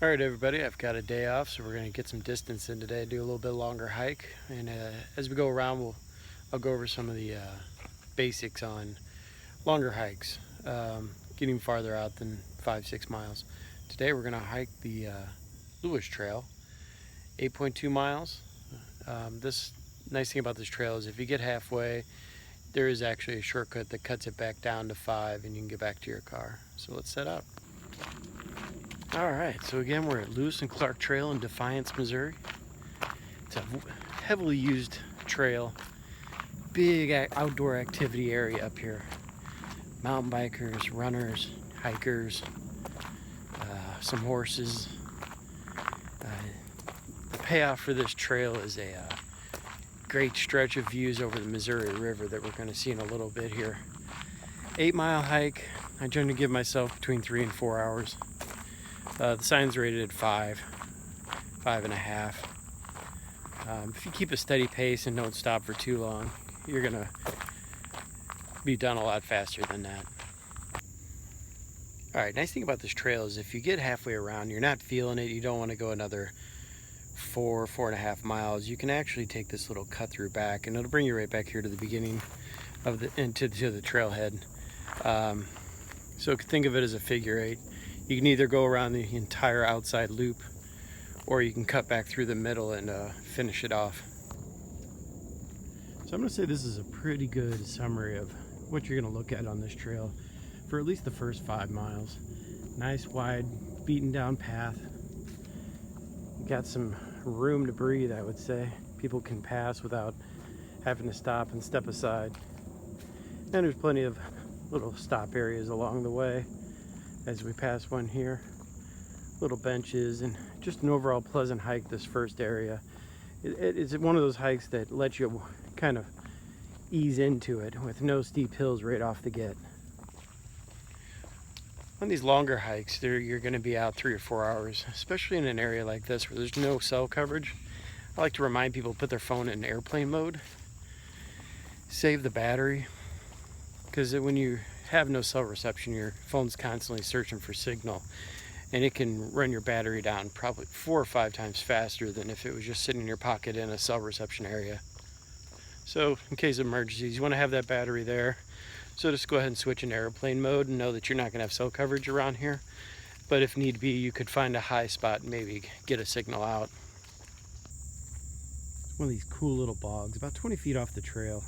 All right, everybody, I've got a day off, so we're going to get some distance in today, do a little bit longer hike. And as we go around, I'll go over some of the basics on longer hikes, getting farther out than 5-6 miles. Today, we're going to hike the Lewis Trail, 8.2 miles. This nice thing about this trail is if you get halfway, there is actually a shortcut that cuts it back down to 5 and you can get back to your car. So let's set out. All right, so again, we're at Lewis and Clark Trail in Defiance, Missouri. It's a heavily used trail, big outdoor activity area up here. Mountain bikers, runners, hikers, some horses. The payoff for this trail is a great stretch of views over the Missouri River that we're going to see in a little bit here. 8-mile hike. I generally give myself between 3 and 4 hours. The sign's rated at 5.5. If you keep a steady pace and don't stop for too long, you're gonna be done a lot faster than that. All right, nice thing about this trail is if you get halfway around, you're not feeling it, you don't want to go another 4.5 miles, you can actually take this little cut through back and it'll bring you right back here to the beginning of the to the trailhead. So think of it as a figure 8. You can either go around the entire outside loop or you can cut back through the middle and finish it off. So I'm going to say this is a pretty good summary of what you're going to look at on this trail for at least the first 5 miles. Nice wide beaten down path. You got some room to breathe, I would say. People can pass without having to stop and step aside. And there's plenty of little stop areas along the way. As we pass one here, little benches, and just an overall pleasant hike this first area. It's one of those hikes that lets you kind of ease into it with no steep hills right off the get. On these longer hikes, you're going to be out 3 or 4 hours, especially in an area like this where there's no cell coverage. I like to remind people to put their phone in airplane mode, save the battery, because when you have no cell reception, your phone's constantly searching for signal, and it can run your battery down probably 4 or 5 times faster than if it was just sitting in your pocket in a cell reception area. So in case of emergencies, you want to have that battery there. So just go ahead and switch into airplane mode and know that you're not going to have cell coverage around here, but if need be, you could find a high spot and maybe get a signal out. It's one of these cool little bogs about 20 feet off the trail.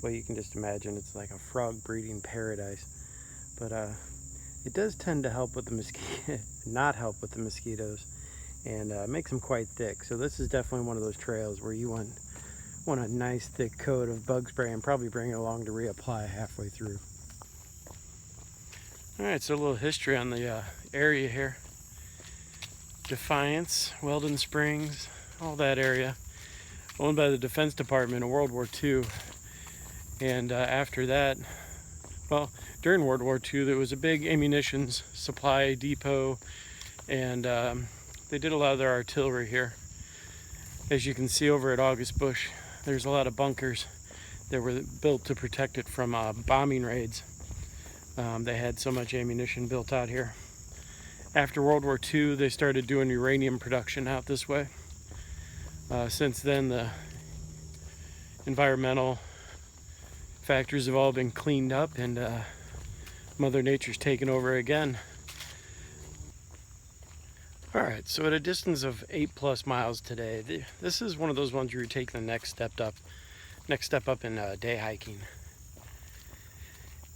Well, you can just imagine it's like a frog breeding paradise. But it does tend to help with the not help with the mosquitoes, and makes them quite thick. So this is definitely one of those trails where you want a nice thick coat of bug spray and probably bring it along to reapply halfway through. All right, so a little history on the area here. Defiance, Weldon Springs, all that area, owned by the Defense Department in World War II. And after that, well, during World War II, there was a big ammunitions supply depot, and they did a lot of their artillery here. As you can see over at August Bush, there's a lot of bunkers that were built to protect it from bombing raids. They had so much ammunition built out here. After World War II, they started doing uranium production out this way. Since then, the environmental factors have all been cleaned up, and Mother Nature's taken over again. All right, so at a distance of 8+ miles today, this is one of those ones where you're taking the next step up in day hiking.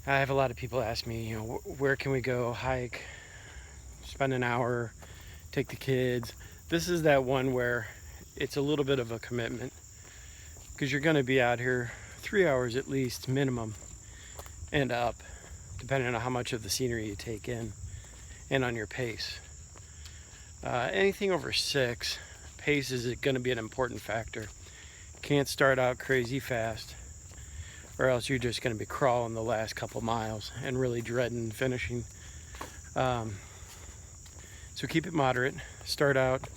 I have a lot of people ask me, where can we go hike, spend an hour, take the kids. This is that one where it's a little bit of a commitment, because you're going to be out here 3 hours at least minimum and up, depending on how much of the scenery you take in and on your pace. Anything over 6, pace is going to be an important factor. Can't start out crazy fast, or else you're just going to be crawling the last couple miles and really dreading finishing. So keep it moderate. Start out.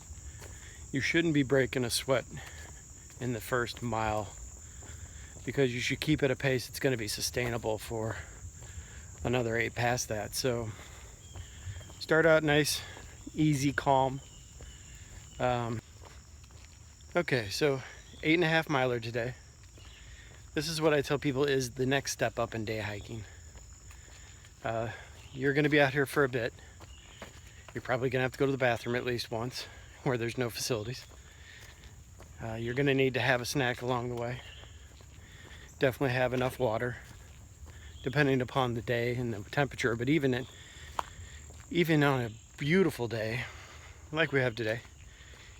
You shouldn't be breaking a sweat in the first mile, because you should keep at a pace that's going to be sustainable for another 8 past that. So start out nice, easy, calm. Okay, so 8.5 miler today. This is what I tell people is the next step up in day hiking. You're going to be out here for a bit. You're probably going to have to go to the bathroom at least once where there's no facilities. You're going to need to have a snack along the way. Definitely have enough water, depending upon the day and the temperature. But even on a beautiful day like we have today,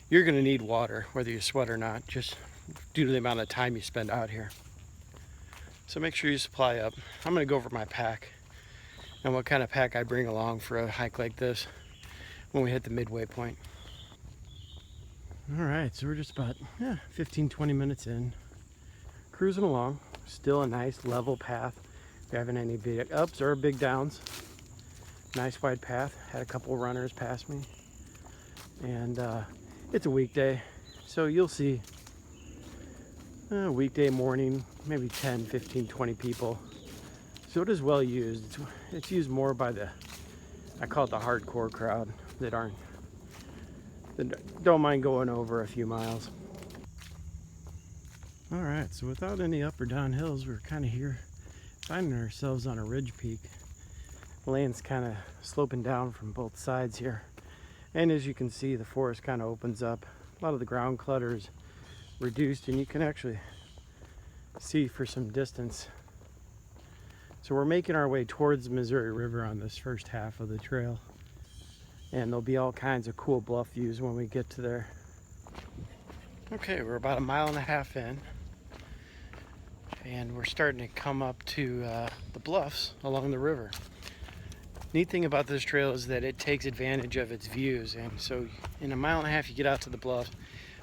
you're going to need water whether you sweat or not, just due to the amount of time you spend out here. So make sure you supply up. I'm going to go over my pack and what kind of pack I bring along for a hike like this when we hit the midway point. All right, so we're just about 15-20 minutes in, cruising along. Still a nice level path. We haven't any big ups or big downs. Nice wide path. Had a couple runners pass me, and it's a weekday, so you'll see weekday morning, maybe 10, 15, 20 people. So it is well used. It's used more by I call it the hardcore crowd that don't mind going over a few miles. All right, so without any up or down hills, we're kind of here finding ourselves on a ridge peak. The land's kind of sloping down from both sides here. And as you can see, the forest kind of opens up. A lot of the ground clutter is reduced, and you can actually see for some distance. So we're making our way towards the Missouri River on this first half of the trail. And there'll be all kinds of cool bluff views when we get to there. Okay, we're about 1.5 miles in. And we're starting to come up to the bluffs along the river. Neat thing about this trail is that it takes advantage of its views, and so in 1.5 miles you get out to the bluffs,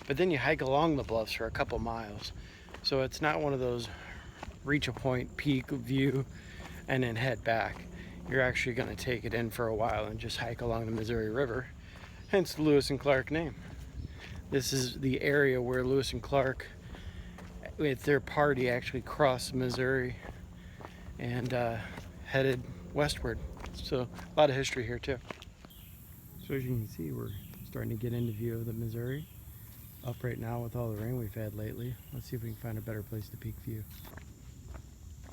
but then you hike along the bluffs for a couple miles. So it's not one of those reach a point, peak view, and then head back. You're actually going to take it in for a while and just hike along the Missouri River, hence the Lewis and Clark name. This is the area where Lewis and Clark with their party actually crossed Missouri and headed westward. So a lot of history here too. So as you can see, we're starting to get into view of the Missouri. Up right now with all the rain we've had lately. Let's see if we can find a better place to peak view.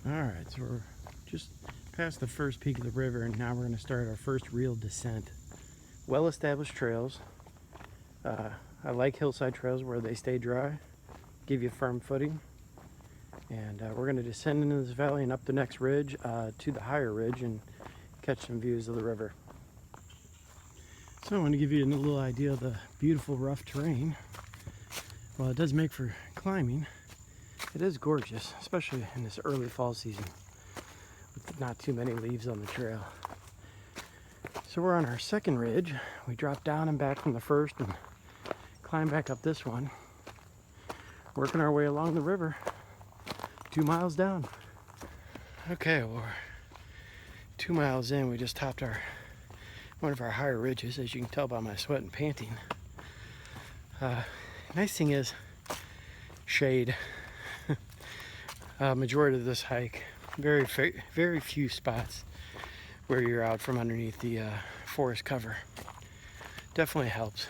All right, so we're just past the first peak of the river, and now we're going to start our first real descent. Well-established trails. I like hillside trails where they stay dry, give you firm footing. And we're going to descend into this valley and up the next ridge to the higher ridge and catch some views of the river. So I want to give you a little idea of the beautiful rough terrain. While it does make for climbing, it is gorgeous, especially in this early fall season with not too many leaves on the trail. So we're on our second ridge. We drop down and back from the first and climb back up this one, working our way along the river 2 miles down. Okay, well, we're 2 miles in. We just topped one of our higher ridges, as you can tell by my sweat and panting. Nice thing is shade. Majority of this hike, very few spots where you're out from underneath the forest cover. Definitely helps,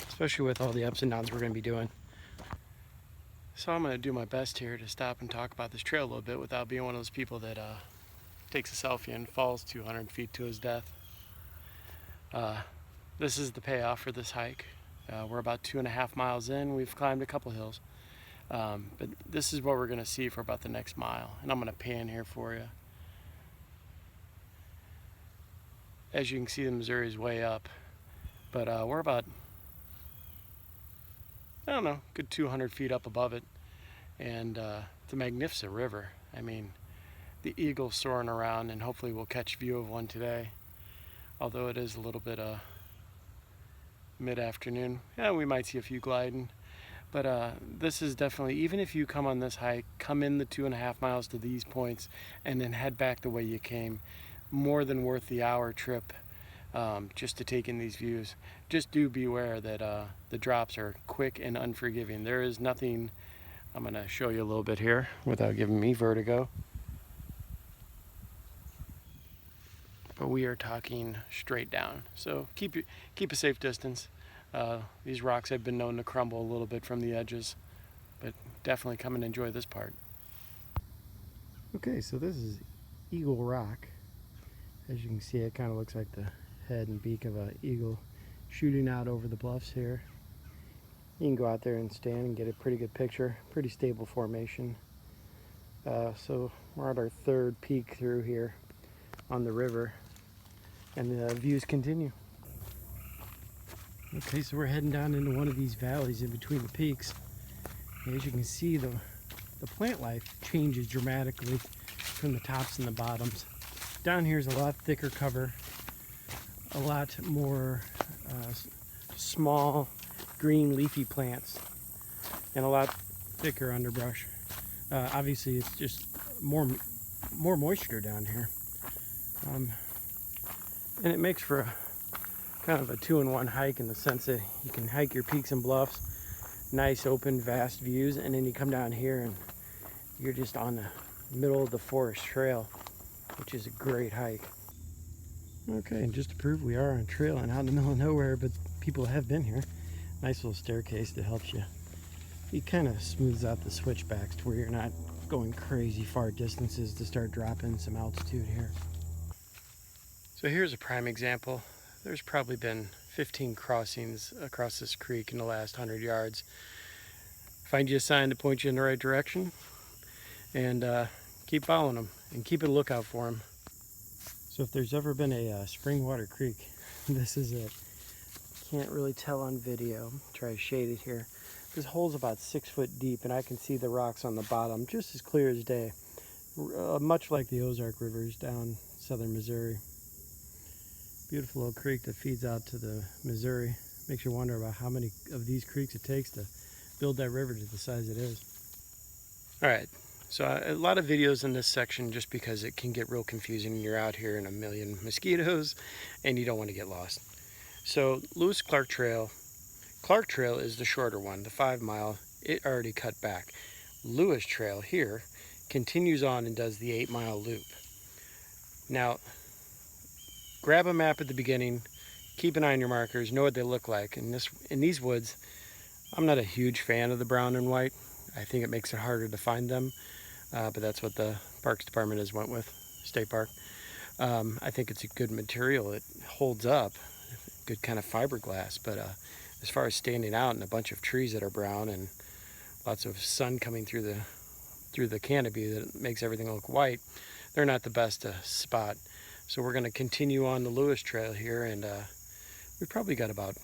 especially with all the ups and downs we're going to be doing. So I'm going to do my best here to stop and talk about this trail a little bit without being one of those people that takes a selfie and falls 200 feet to his death. This is the payoff for this hike. We're about 2.5 miles in. We've climbed a couple hills. But this is what we're going to see for about the next mile. And I'm going to pan here for you. As you can see, the Missouri is way up. But we're about, I don't know, good 200 feet up above it. And it's a magnificent river. I mean, the eagle's soaring around, and hopefully we'll catch view of one today. Although it is a little bit mid-afternoon. Yeah, we might see a few gliding. But this is definitely, even if you come on this hike, come in the 2.5 miles to these points and then head back the way you came, more than worth the hour trip just to take in these views. Just do beware that the drops are quick and unforgiving. There is nothing, I'm going to show you a little bit here without giving me vertigo. but we are talking straight down. So keep a safe distance. These rocks have been known to crumble a little bit from the edges, but definitely come and enjoy this part. Okay, so this is Eagle Rock. As you can see, it kind of looks like the head and beak of an eagle shooting out over the bluffs here. You can go out there and stand and get a pretty good picture. Pretty stable formation. So we're at our third peak through here on the river, and the views continue. Okay, so we're heading down into one of these valleys in between the peaks. As you can see, the plant life changes dramatically from the tops and the bottoms. Down here is a lot thicker cover, a lot more small green leafy plants, and a lot thicker underbrush. Obviously it's just more moisture down here, and it makes for a kind of a two-in-one hike, in the sense that you can hike your peaks and bluffs, nice open vast views, and then you come down here and you're just on the middle of the forest trail, which is a great hike. Okay, and just to prove we are on trail and out in the middle of nowhere, but people have been here. Nice little staircase that helps you. It kind of smooths out the switchbacks to where you're not going crazy far distances to start dropping some altitude here. So here's a prime example. There's probably been 15 crossings across this creek in the last 100 yards. Find you a sign to point you in the right direction, and keep following them and keep a lookout for them. So if there's ever been a spring water creek, this is it. Can't really tell on video. Try to shade it here. This hole's about 6 foot deep, and I can see the rocks on the bottom just as clear as day, much like the Ozark rivers down southern Missouri. Beautiful little creek that feeds out to the Missouri. Makes you wonder about how many of these creeks it takes to build that river to the size it is. All right, so a lot of videos in this section, just because it can get real confusing. You're out here in a million mosquitoes and you don't want to get lost. So Lewis-Clark Trail. Clark Trail is the shorter one, the 5 mile. It already cut back. Lewis Trail here continues on and does the 8 mile loop. Now, grab a map at the beginning, keep an eye on your markers, know what they look like. In these woods, I'm not a huge fan of the brown and white. I think it makes it harder to find them, but that's what the Parks Department has went with, State Park. I think it's a good material. It holds up, good kind of fiberglass, but as far as standing out in a bunch of trees that are brown and lots of sun coming through the canopy that makes everything look white, they're not the best to spot. So we're going to continue on the Lewis Trail here, and we've probably got about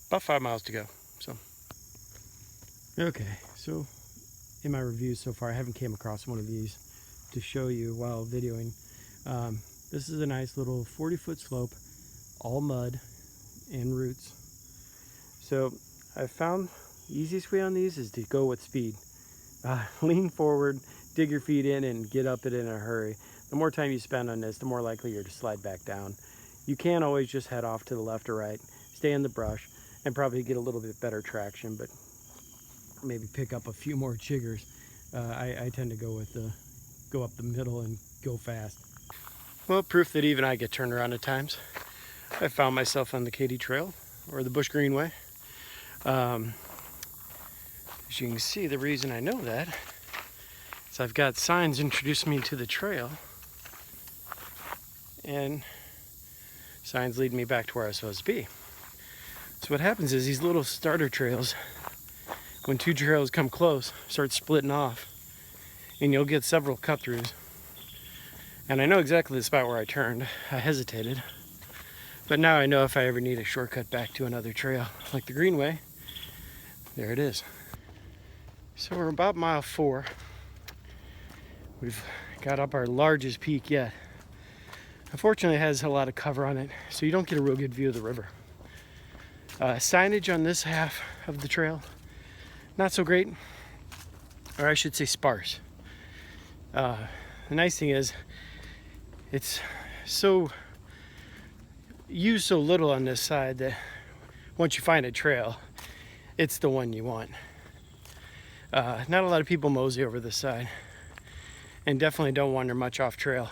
5 miles to go. So okay, so in my reviews so far, I haven't came across one of these to show you while videoing. This is a nice little 40-foot slope, all mud and roots. So I found the easiest way on these is to go with speed. Lean forward, dig your feet in, and get up it in a hurry. The more time you spend on this, the more likely you're to slide back down. You can't always just head off to the left or right. Stay in the brush and probably get a little bit better traction, but maybe pick up a few more chiggers. I tend to go up the middle and go fast. Well, proof that even I get turned around at times. I found myself on the Katy Trail, or the Bush Greenway. As you can see, the reason I know that is I've got signs introducing me to the trail, and signs lead me back to where I was supposed to be. So what happens is these little starter trails, when two trails come close, start splitting off, and you'll get several cut-throughs. And I know exactly the spot where I turned. I hesitated, but now I know if I ever need a shortcut back to another trail, like the Greenway, there it is. So we're about mile 4. We've got up our largest peak yet. Unfortunately, it has a lot of cover on it, so you don't get a real good view of the river. Signage on this half of the trail, not so great, or I should say sparse. The nice thing is, it's used so little on this side that once you find a trail, it's the one you want. Not a lot of people mosey over this side, and definitely don't wander much off trail.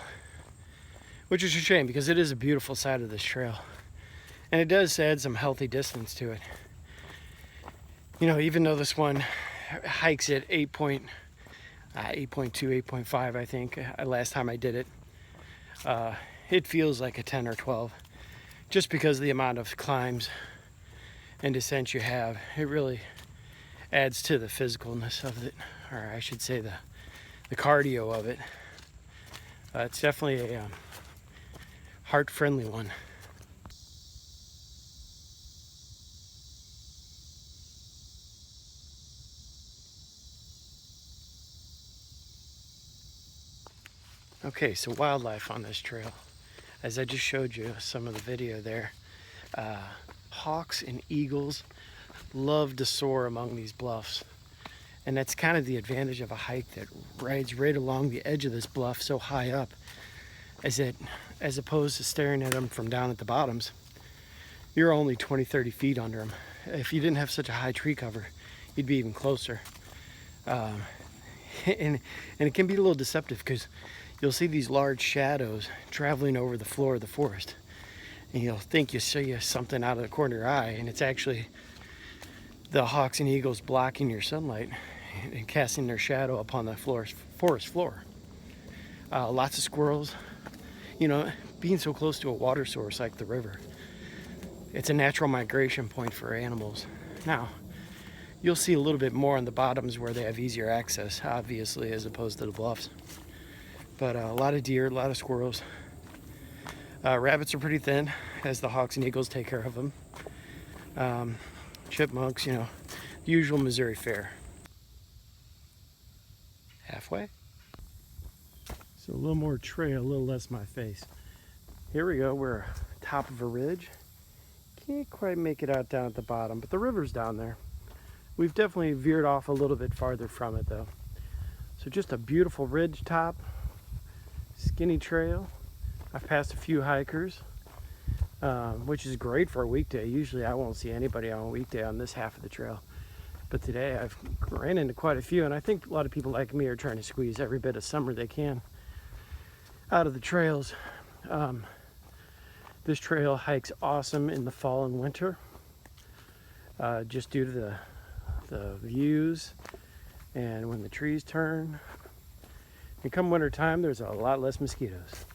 which is a shame because it is a beautiful side of this trail. And it does add some healthy distance to it. You know, even though this one hikes at 8.2, 8.5, I think, last time I did it, it feels like a 10 or 12 just because of the amount of climbs and descent you have. It really adds to the physicalness of it, or I should say the cardio of it. It's definitely a heart-friendly one. Okay, so wildlife on this trail. As I just showed you some of the video there, hawks and eagles love to soar among these bluffs. And that's kind of the advantage of a hike that rides right along the edge of this bluff so high up, as opposed to staring at them from down at the bottoms. You're only 20, 30 feet under them. If you didn't have such a high tree cover, you'd be even closer. And it can be a little deceptive because you'll see these large shadows traveling over the floor of the forest. And you'll think you see something out of the corner of your eye, and it's actually the hawks and eagles blocking your sunlight and casting their shadow upon the forest floor. Lots of squirrels. You know, being so close to a water source like the river, it's a natural migration point for animals. Now, you'll see a little bit more on the bottoms where they have easier access, obviously, as opposed to the bluffs. But a lot of deer, a lot of squirrels. Rabbits are pretty thin, as the hawks and eagles take care of them. Chipmunks, you know, the usual Missouri fare. Halfway. So a little more trail, a little less my face. Here we go, we're top of a ridge. Can't quite make it out down at the bottom, but the river's down there. We've definitely veered off a little bit farther from it though. So just a beautiful ridge top, skinny trail. I've passed a few hikers, which is great for a weekday. Usually I won't see anybody on a weekday on this half of the trail. But today I've ran into quite a few, and I think a lot of people like me are trying to squeeze every bit of summer they can out of the trails. This trail hikes awesome in the fall and winter, just due to the views and when the trees turn. And come winter time, there's a lot less mosquitoes.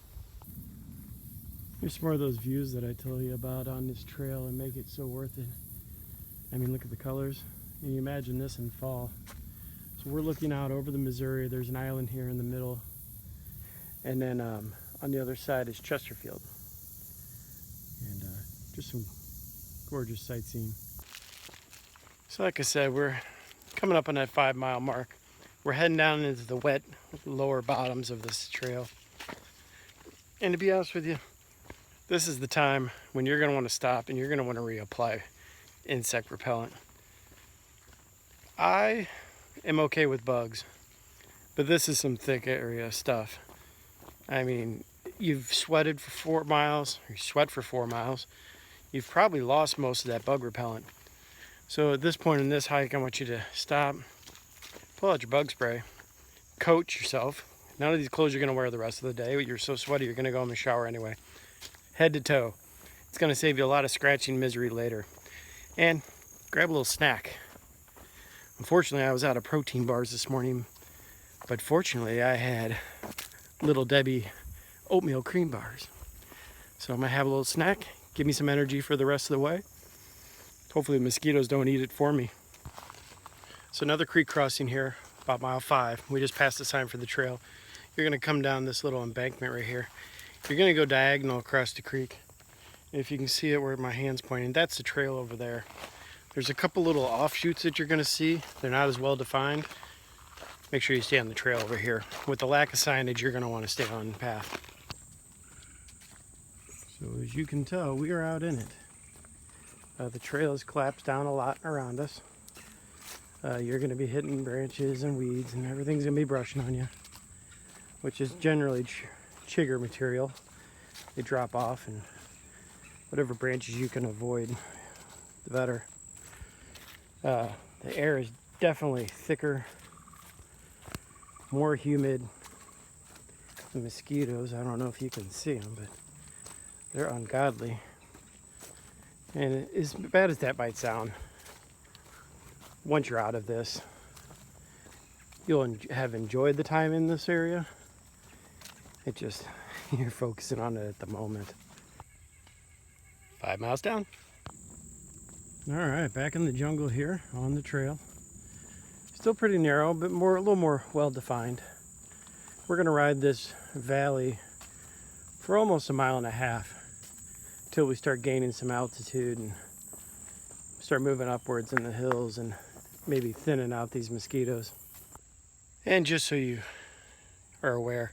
Here's some more of those views that I tell you about on this trail and make it so worth it. I mean, look at the colors. And you imagine this in fall. So we're looking out over the Missouri. There's an island here in the middle. And then on the other side is Chesterfield. And just some gorgeous sightseeing. So like I said, we're coming up on that 5-mile mark. We're heading down into the wet lower bottoms of this trail. And to be honest with you, this is the time when you're going to want to stop and you're going to want to reapply insect repellent. I am okay with bugs, but this is some thick area stuff. I mean, you've sweated for 4 miles, or you sweat for 4 miles. You've probably lost most of that bug repellent. So at this point in this hike, I want you to stop, pull out your bug spray, coat yourself. None of these clothes you're going to wear the rest of the day. You're so sweaty, you're going to go in the shower anyway. Head to toe. It's going to save you a lot of scratching misery later. And grab a little snack. Unfortunately, I was out of protein bars this morning, but fortunately I had Little Debbie oatmeal cream bars. So I'm going to have a little snack, give me some energy for the rest of the way. Hopefully the mosquitoes don't eat it for me. So another creek crossing here, about mile 5. We just passed the sign for the trail. You're going to come down this little embankment right here. You're going to go diagonal across the creek. If you can see it where my hand's pointing, that's the trail over there. There's a couple little offshoots that you're going to see. They're not as well defined. Make sure you stay on the trail over here. With the lack of signage, you're going to want to stay on the path. So as you can tell, we are out in it. The trail has collapsed down a lot around us. You're going to be hitting branches and weeds, and everything's going to be brushing on you, which is generally chigger material. They drop off, and whatever branches you can avoid, the better. The air is definitely thicker, more humid, the mosquitoes. I don't know if you can see them, but they're ungodly. And as bad as that might sound, once you're out of this, you'll have enjoyed the time in this area. It just, you're focusing on it at the moment. 5 miles down. All right, back in the jungle here on the trail. Still pretty narrow, but a little more well-defined. We're gonna ride this valley for almost 1.5 miles until we start gaining some altitude and start moving upwards in the hills and maybe thinning out these mosquitoes. And just so you are aware,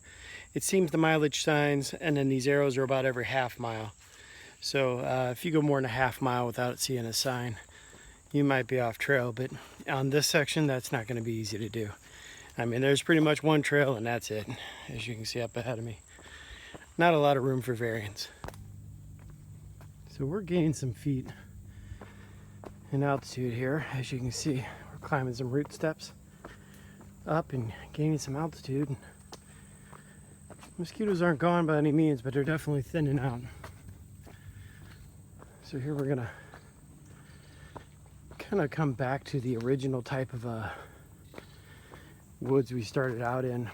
it seems the mileage signs and then these arrows are about every 1/2 mile. So if you go more than 1/2 mile without seeing a sign, you might be off trail, but on this section, that's not gonna be easy to do. I mean, there's pretty much one trail and that's it, as you can see up ahead of me. Not a lot of room for variance. So we're gaining some feet in altitude here. As you can see, we're climbing some root steps up and gaining some altitude. Mosquitoes aren't gone by any means, but they're definitely thinning out. So here we're gonna kind of come back to the original type of woods we started out in.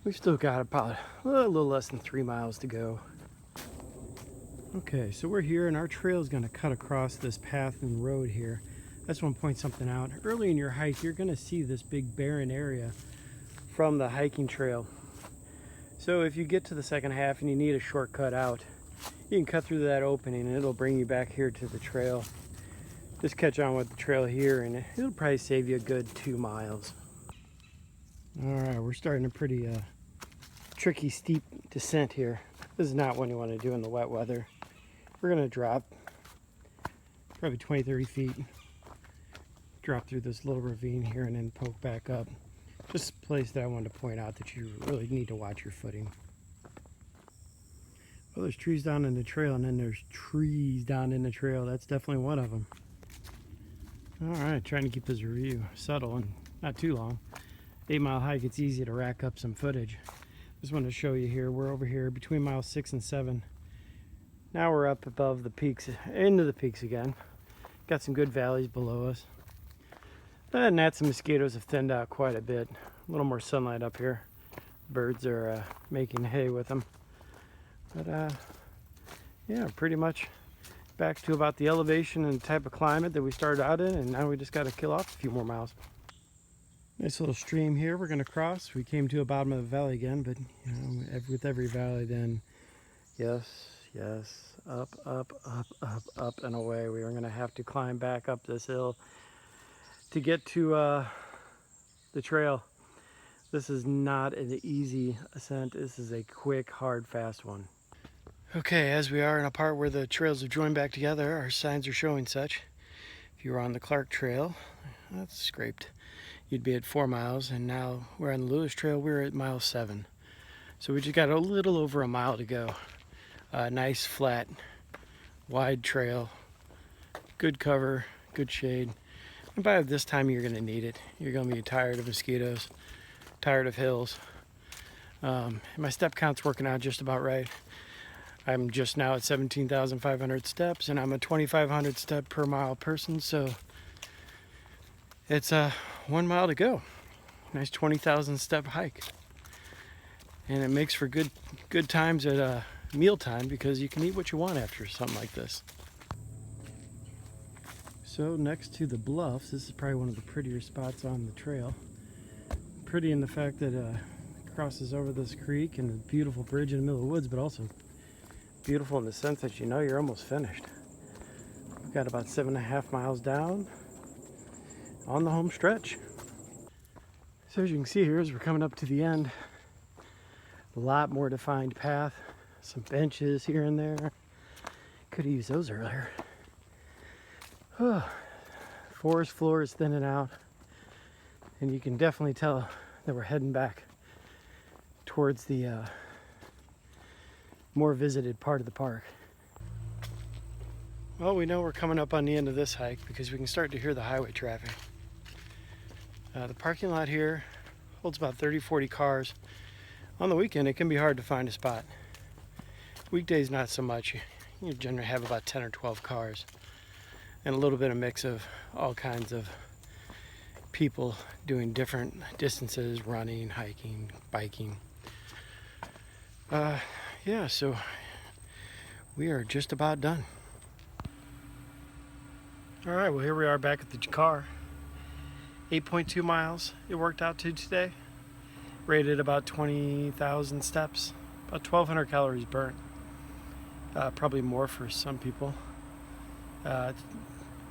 We've still got about a little less than 3 miles to go. Okay, so we're here and our trail is going to cut across this path and road here. I just want to point something out. Early in your hike, you're going to see this big barren area from the hiking trail. So if you get to the second half and you need a shortcut out, you can cut through that opening and it'll bring you back here to the trail. Just catch on with the trail here and it'll probably save you a good 2 miles. All right, we're starting a pretty tricky, steep descent here. This is not one you want to do in the wet weather. We're going to drop probably 20-30 feet, drop through this little ravine here and then poke back up. Just a place that I wanted to point out that you really need to watch your footing. Well, there's trees down in the trail and then there's trees down in the trail. That's definitely one of them. All right, trying to keep this review subtle and not too long. 8-mile hike, it's easy to rack up some footage. Just wanted to show you here, we're over here between miles 6 and 7. Now we're up above the peaks, into the peaks again. Got some good valleys below us. Other than that, some mosquitoes have thinned out quite a bit. A little more sunlight up here. Birds are making hay with them. But yeah, pretty much back to about the elevation and type of climate that we started out in, and now we just got to kill off a few more miles. Nice little stream here we're going to cross. We came to the bottom of the valley again, but you know, with every valley then, yes, up, up, up, up, up and away. We are going to have to climb back up this hill to get to the trail. This is not an easy ascent. This is a quick, hard, fast one. Okay, as we are in a part where the trails have joined back together, our signs are showing such. If you were on the Clark Trail, that's scraped, you'd be at 4 miles, and now we're on the Lewis Trail, we're at mile 7. So we just got a little over 1 mile to go. Nice, flat, wide trail, good cover, good shade. And by this time you're gonna need it. You're gonna be tired of mosquitoes, tired of hills. My step count's working out just about right. I'm just now at 17,500 steps, and I'm a 2,500 step per mile person, so it's 1 mile to go. Nice 20,000 step hike, and it makes for good times at meal time because you can eat what you want after something like this. So next to the bluffs, this is probably one of the prettier spots on the trail. Pretty in the fact that it crosses over this creek and a beautiful bridge in the middle of the woods, but also beautiful in the sense that you know you're almost finished. We've got about 7.5 miles down on the home stretch. So as you can see here, as we're coming up to the end, a lot more defined path, some benches here and there. Could have used those earlier. Forest floor is thinning out, and you can definitely tell that we're heading back towards the more visited part of the park. Well, we know we're coming up on the end of this hike because we can start to hear the highway traffic. The parking lot here holds about 30-40 cars On the weekend, it can be hard to find a spot. Weekdays, not so much. You generally have about 10 or 12 cars and a little bit of mix of all kinds of people doing different distances, running, hiking, biking. Yeah, so we are just about done. All right, well, here we are back at the car. 8.2 miles it worked out to today. Rated about 20,000 steps, about 1,200 calories burnt. Probably more for some people.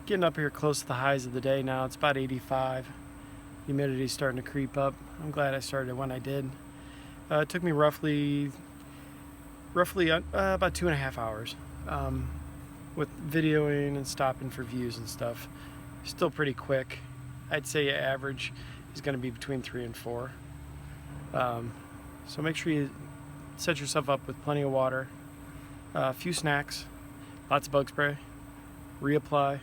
Getting up here close to the highs of the day now. It's about 85. Humidity's starting to creep up. I'm glad I started when I did. It took me roughly about 2.5 hours with videoing and stopping for views and stuff. Still pretty quick. I'd say average is going to be between 3 and 4. So make sure you set yourself up with plenty of water, a few snacks, lots of bug spray, reapply,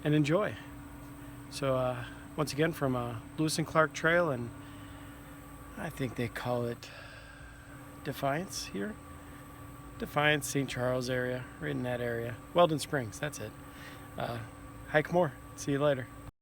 and enjoy. So once again, from Lewis and Clark Trail, and I think they call it Defiance here. Defiance, St. Charles area, right in that area. Weldon Springs, that's it. Hike more. See you later.